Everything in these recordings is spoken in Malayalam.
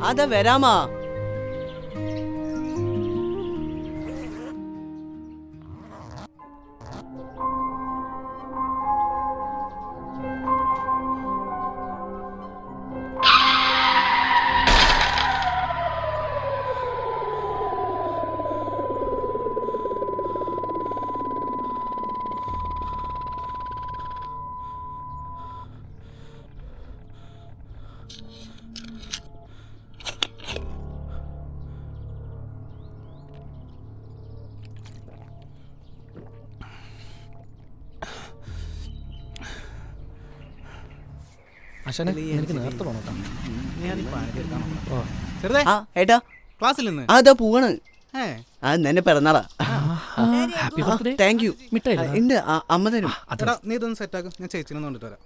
അതാ വരാമാ. അതാ പോവാണ്. എന്നെ പിറന്നാളാ. Thank you. ഉണ്ട് അമ്മ തരും. നീ ഇതൊന്ന് സെറ്റാക്കും, ഞാൻ ചേച്ചിനെ കൊണ്ടിട്ട് വരാം.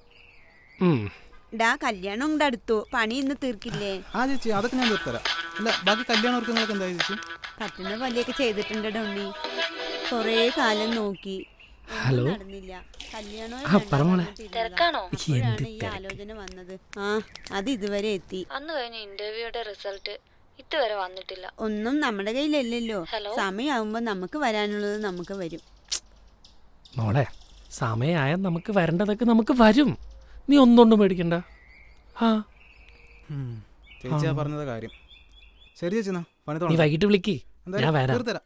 കല്യാണം ഉണ്ട് അടുത്തു, പണി ഇന്ന് തീർക്കില്ലേ? ആ ചേച്ചി, അതൊക്കെ ഞാൻ തീർത്തരാം. അല്ല ബാക്കി കല്യാണം ഓർക്കുന്നതൊക്കെ എന്താ ചേച്ചി? പറ്റുന്ന പള്ളിയൊക്കെ ചെയ്തിട്ടുണ്ട് ഡോണി. കൊറേ കാലം നോക്കി, ഹലോ, നടന്നില്ല. ആലോചന വന്നത്. അത് ഇതുവരെ എത്തി. അന്ന് കഴിഞ്ഞ ഇന്റർവ്യൂയുടെ റിസൾട്ട് ഇതുവരെ വന്നിട്ടില്ല. ഒന്നും നമ്മുടെ കയ്യിലല്ലല്ലോ. സമയമാകുമ്പോ നമുക്ക് വരാനുള്ളത് നമുക്ക് വരും. മോളെ, സമയമായ നമുക്ക് വരേണ്ടതൊക്കെ നമുക്ക് വരും. നീ ഒന്നുകൊണ്ടും പേടിക്കണ്ട. ചേച്ചിയാ പറഞ്ഞത് കാര്യം. ശരി ചേച്ചി, നീ വൈകിട്ട് വിളിക്ക്, ഞാൻ വരാം.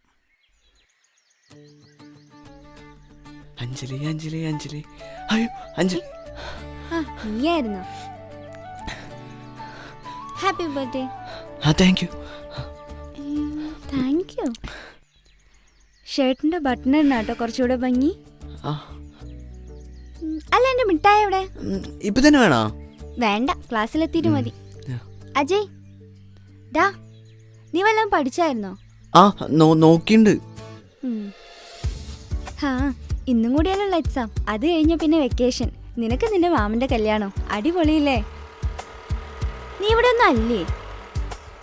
അഞ്ജലി അഞ്ജലി അഞ്ജലി. അയ്യോ അഞ്ജലി, നീയായിരുന്നോ? Happy birthday. Thank you. Thank you. ഷർട്ടിന്റെ ബട്ടൺ ഇടാട്ടോ കുറച്ചുകൂടെ ഭംഗി. അല്ല, എന്റെ മിഠായി എവിടെ? ഇപ്പൊ തന്നെ വേണോ? വേണ്ട, ക്ലാസ്സിലെത്തിയിട്ട് മതി. അജയ്, ഡാ, നീ വല്ലതും പഠിച്ചായിരുന്നോ? നോക്കിണ്ട്. ഇന്നും കൂടിയല്ലോ എക്സാം. അത് കഴിഞ്ഞ പിന്നെ വെക്കേഷൻ. നിനക്ക് നിന്റെ മാമന്റെ കല്യാണം. അടിപൊളിയില്ലേ? നീ ഇവിടെ ഒന്നും അല്ലേ?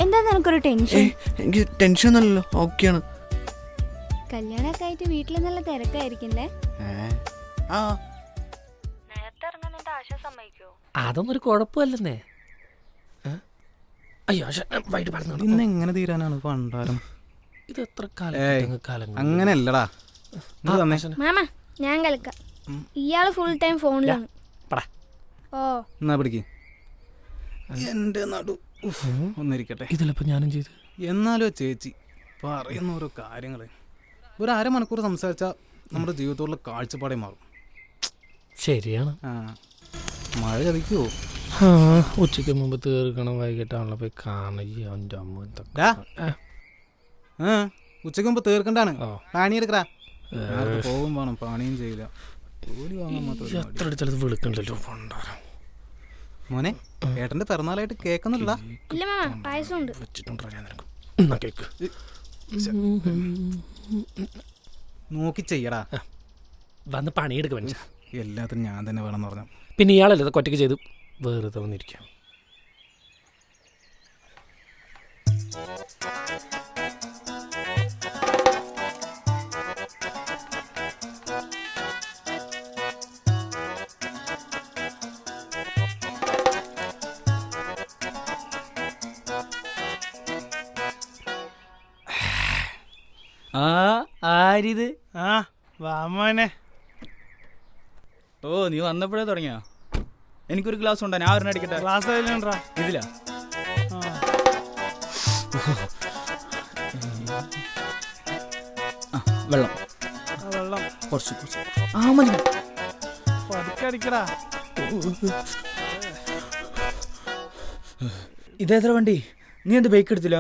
എന്താ നിനക്കൊരു ടെൻഷൻ? എനിക്ക് ടെൻഷൻ ഒന്നുമല്ലല്ലോ, ഓക്കെയാണ്. കല്യാണമൊക്കെ ആയിട്ട് വീട്ടിൽ നല്ല തിരക്കായിരിക്കില്ലേ? അതൊന്നും ഒരു കുഴപ്പമല്ലെന്നേ. അയ്യോ, ഇന്ന് എങ്ങനെ തീരാനാണ് പണ്ടാരം? ഇത് എത്ര കാലം അങ്ങനെയല്ലടാ. മാമ, ഞാൻ കളിക്കാം. ഇയാള് ഫുൾ ടൈം ഫോണിലാണ്. എന്നാ പിടിക്ക്. എന്റെ നടു ഒന്നിരിക്കട്ടെ. ഇതിലിപ്പോ ഞാനും ചെയ്തു. എന്നാലോ ചേച്ചി പറയുന്ന ഓരോ കാര്യങ്ങള് ഒരു അരമണിക്കൂർ സംസാരിച്ചാൽ നമ്മുടെ ജീവിതത്തോടുള്ള കാഴ്ചപ്പാടേ മാറും. ശരിയാണ്. മഴ ചതിക്കുവോ? ഉച്ചയ്ക്ക് മുമ്പ് തീർക്കണം, വൈകിട്ടാണല്ലോ പോയി കാണ. ഉച്ചയ്ക്ക് മുമ്പ് തീർക്കണ്ടാണ്. പാണിയെടുക്കറാ. പോകും വേണം, പണിയും ചെയ്യില്ല. എത്ര വിളിക്കണ്ടല്ലോ മോനെ. ഏട്ടന്റെ പിറന്നാളായിട്ട് കേക്കൊന്നുമില്ല. നോക്കി ചെയ്യടാ. വന്ന് പണിയെടുക്ക. എല്ലാത്തിനും ഞാൻ തന്നെ വേണമെന്ന് പറഞ്ഞു. പിന്നെ ഇയാളല്ലേ ഒറ്റയ്ക്ക് ചെയ്ത് വെറുതെ വന്നിരിക്കാം. ആരിത്? വാമോനെ. ഓ, നീ വന്നപ്പോഴേ തുടങ്ങിയോ? എനിക്കൊരു ഗ്ലാസ് ഉണ്ടോ? ഞാൻ ഒരെണ്ണം അടിക്കട്ടെ. ഗ്ലാസ് ഇതിലാ? വെള്ളം വെള്ളം കുറച്ച്. പതുക്കടിക്കടാ. ഇതെത്ര വണ്ടി? നീ എന്ത് ബൈക്ക് എടുത്തില്ല?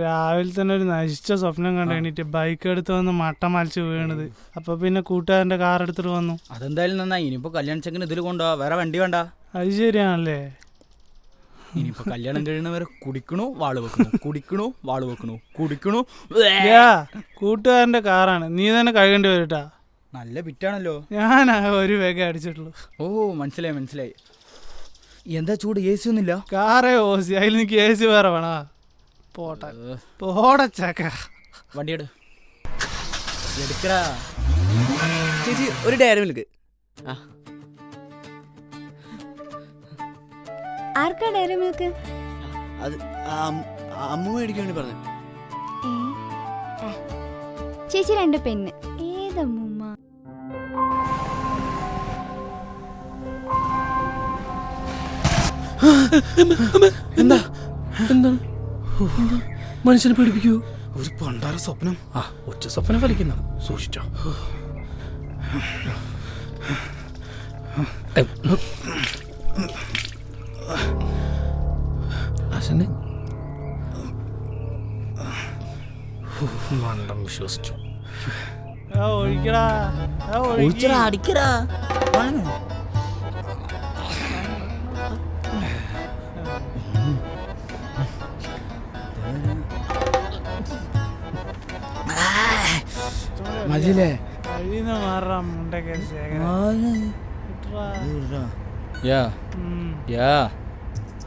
രാവിലെ തന്നെ ഒരു നശിച്ച സ്വപ്നം കണ്ടു എണീറ്റ് ബൈക്ക് എടുത്ത് വന്ന് മട്ടം മലിച്ച് വീണത്. അപ്പൊ പിന്നെ കൂട്ടുകാരന്റെ കാർ എടുത്തിട്ട് വന്നു. അതെന്തായാലും നന്നായി. ഇനിയിപ്പോ കല്യാണ ചെക്കന് ഇതിൽ കൊണ്ടുപോവാ, വേറെ വണ്ടി വേണ്ട. അത് ശരിയാണല്ലേ? ഇനിയിപ്പോ കല്യാണം കഴിയുന്നവരെ കുടിക്കണു, വാള് വെക്കണു, കുടിക്കണു, വാള് വെക്കണു, കുടിക്കണു. കൂട്ടുകാരന്റെ കാറാണ്, നീ തന്നെ കഴുകേണ്ടി വരട്ടാ. നല്ല ബിറ്റാണല്ലോ. ഞാൻ ഒരു വേഗം അടിച്ചിട്ടുള്ളൂ. ഓ, മനസ്സിലായി. എന്താ ചൂട്? എ സി ഒന്നുമില്ല? കാറേ ഓസി, അതിൽ എനിക്ക് എ സി വേറെ വേണ. പോടച്ചക്ക. വണ്ടി എടുക്കടാ. ചേച്ചി, ഒരു ഡയറി മിൽക്ക്. ആർക്കാ ഡയറി മിൽക്ക്? അത് അമ്മ മേടിക്കാൻ വേണ്ടി പറഞ്ഞു. ഏ? ആ. ചേച്ചി 2 പെണ്ണ്. ഏതമ്മൂമ്മ? എന്താ എന്താണ് മനുഷ്യനെ പേടിപ്പിക്കൂ? ഒരു പണ്ടാര സ്വപ്നം. ആ ഒറ്റ സ്വപ്നം ഫലിക്കുന്നതാണ്, സൂക്ഷിച്ചോ. അശന് മണ്ടം വിശ്വസിച്ചു. ഒഴിക്കടാ, ഒഴിക്കടാ. അടിക്കടാ. മതിലേ കഴിയുന്ന മാറാം മുണ്ടൊക്കെ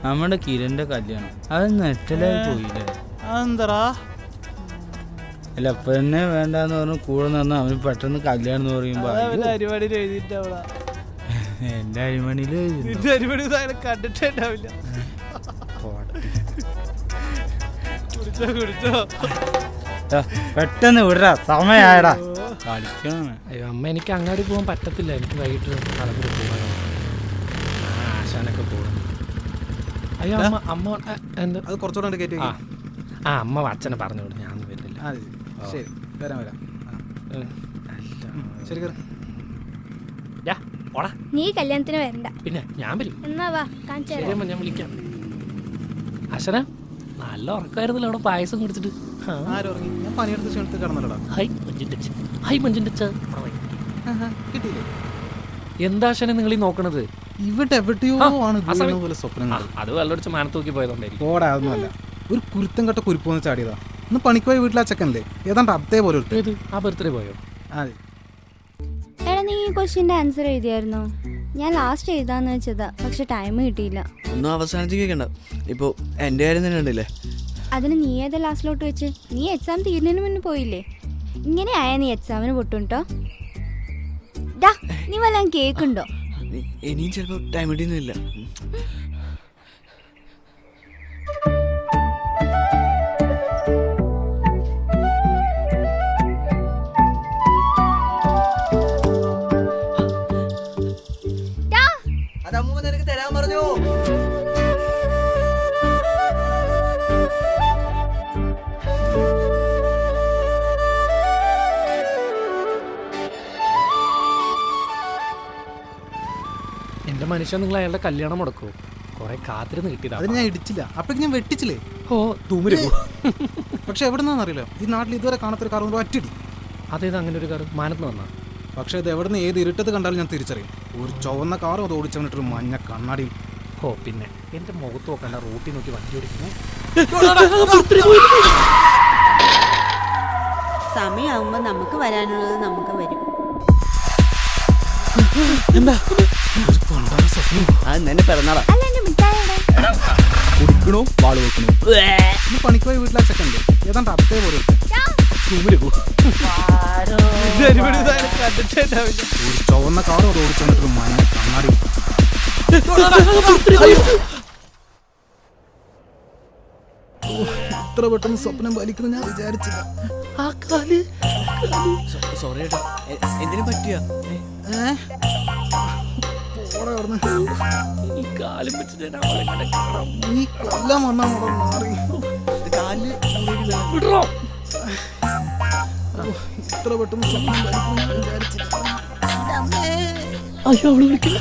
നമ്മുടെ കിരണിന്റെ കല്യാണം അത് നെറ്റലായി പോയില്ലേ? അതെന്തറാ? അല്ല പെണ്ണെ വേണ്ടെന്ന് പറഞ്ഞു കൂടെ നിന്ന് അവന് പെട്ടെന്ന് കല്യാണം എന്ന് പറയുമ്പോ അരിവാടിയിൽ എഴുതിയിട്ടാവില്ല. എന്റെ അരിമണിയില് നിന്റെ അരിവാടി കണ്ടിട്ടേ ഉണ്ടാവില്ല. കുടിച്ചോ കുടിച്ചോ. പെട്ടെന്ന് വിടടാ, സമയായടാ. കളിക്കണം. അയ്യോ അമ്മ, എനിക്ക് അങ്ങാടി പോകാൻ പറ്റത്തില്ല. എനിക്ക് വൈകിട്ട് കളത്തിൽ പോകാൻ. ആശാനൊക്കെ പോകും. അയ്യോ അമ്മ അമ്മ എന്താ അത് കുറച്ചുകൂടെ കയറ്റി ആ ആ അമ്മ അച്ഛനെ പറഞ്ഞു വിടും, ഞാൻ വരുന്നില്ല. ശരി, വരാം. ശരി കയറി. ഓടാ. നീ കല്യാണത്തിന് വരണ്ട. പിന്നെ ഞാൻ വരും. എന്നാ വാ, കാണിച്ചു തരാം. ശരിയമ്മ, ഞാൻ വിളിക്കാം. അശന നല്ല ഉറക്കമായിരുന്നല്ലോ അവിടെ പായസം കുടിച്ചിട്ട്. ആരുറങ്ങി? ഞാൻ പണിയെടുത്ത് ക്ഷണിത്ത് കിടന്നല്ലടാ. ഹായ് മഞ്ജിന്റെ കിട്ടിയില്ലേ? എന്താ അശനെ നിങ്ങൾ ഈ നോക്കണത്? ഇവിടെ എവിടെയോ ആണ് പോലെ സ്വപ്നങ്ങൾ. അത് വെള്ളടിച്ച് മാനത്ത് നോക്കി പോയതുകൊണ്ടായിരിക്കും. ഓടാ, അതൊന്നുമല്ല. ഒരു കുരുത്തം കെട്ട കുരുപ്പോന്ന് ചാടിയതാ. ഒന്ന് പണിക്ക് പോയി വീട്ടിൽ ആ ചെക്കനല്ലേ, ഏതാണ്ട് അതേപോലെ ഒരു ഏത് ആ ബർത്ത്ഡേ പോയോ? അതെ. എടാ നീ ഈ ക്വസ്റ്റ്യൻ്റെ ആൻസർ എഴുതിയായിരുന്നോ? ഞാൻ ലാസ്റ്റ് എഴുതാന്ന് വെച്ചതാ, പക്ഷെ ടൈം കിട്ടിയില്ല. ഒന്നും അവസാനത്തേക്ക് വെക്കണ്ട. ഇപ്പോൾ എൻ്റെ കാര്യം തന്നെ ഉണ്ടല്ലേ. അതിന് നീ ഏതാ ലാസ്റ്റിലോട്ട് വെച്ച്? നീ എക്സാം തീരുന്നതിന് മുന്നേ പോയില്ലേ? ഇങ്ങനെ ആയാ നീ എക്സാമിന് പൊട്ടും കേട്ടോ. ഡാ, നീ വല്ലതും കേക്കുണ്ടോ? ഇനിയും ചിലപ്പോൾ ടൈം കിട്ടിയൊന്നുമില്ല. അത് അമ്മ നിനക്ക് തരാൻ പറഞ്ഞു. എന്റെ മനുഷ്യൻ, നിങ്ങൾ അയാളുടെ കല്യാണം മുടക്കുമോ? കുറെ കാത്തിരുന്ന് കിട്ടിയതാ. അതിന് ഞാൻ ഇടിച്ചില്ല, അപ്പോഴേക്ക് ഞാൻ വെട്ടിച്ചില്ലേ. ഓ തൂമില്. പക്ഷെ എവിടെ നിന്നാണെന്നറിയില്ല, ഈ നാട്ടിൽ ഇതുവരെ കാണാത്തൊരു കാർ ഒറ്റടി. അതേത് അങ്ങനെ ഒരു കാർ? മാനത്ത് വന്നാ? പക്ഷെ ഇത് എവിടെ നിന്ന് ഏത് ഇരുട്ടത്ത് കണ്ടാലും ഞാൻ തിരിച്ചറിയും. ഒരു ചുവന്ന കാറും അത് ഓടിച്ചവന്നിട്ടൊരു മഞ്ഞ കണ്ണാടിയും. ഓ പിന്നെ എന്റെ മുഖത്ത് നോക്കണ്ട, റൂട്ടിൽ നോക്കി വണ്ടി ഓടിക്കുന്നു. സമയമാകുമ്പോ നമുക്ക് വരാനുള്ളത് നമുക്ക് വരും. അത് നിന്നെ പിറന്നാളാ. അല്ല, എന്റെ മിഠായിയുടെ കുടിക്കണോ വാള് വെക്കണോ? ഒന്ന് പണിക്ക് പോയി വീട്ടിൽ ആ ചെക്കനല്ലേ, ഏതാണ്ട് അതേപോലെ ഒരു കണ്ടിട്ടേ ഉണ്ടാവില്ല. ചുവന്ന കാറും അത് ഓടിച്ചവന്നിട്ടൊരു മഞ്ഞ കണ്ണാടിയും. ഇത്ര പെട്ടെന്ന് സ്വപ്നം പാലിക്കണം ഞാൻ വിചാരിച്ചില്ല. സോറി ഏട്ടാ, എന്തിനു പറ്റിയ? ഈ കാലം വെച്ച് ഞാൻ അവളെ കണ്ടേ കാണാം. നീ കൊല്ലം വന്നാ മുടം മാറി. കാലില് വിടറോ? ഇത്ര പെട്ടെന്ന് സ്വപ്നം പാലിക്കണം ഞാൻ വിചാരിച്ചില്ല. അയ്യോ അവള് വിളിക്കില്ല.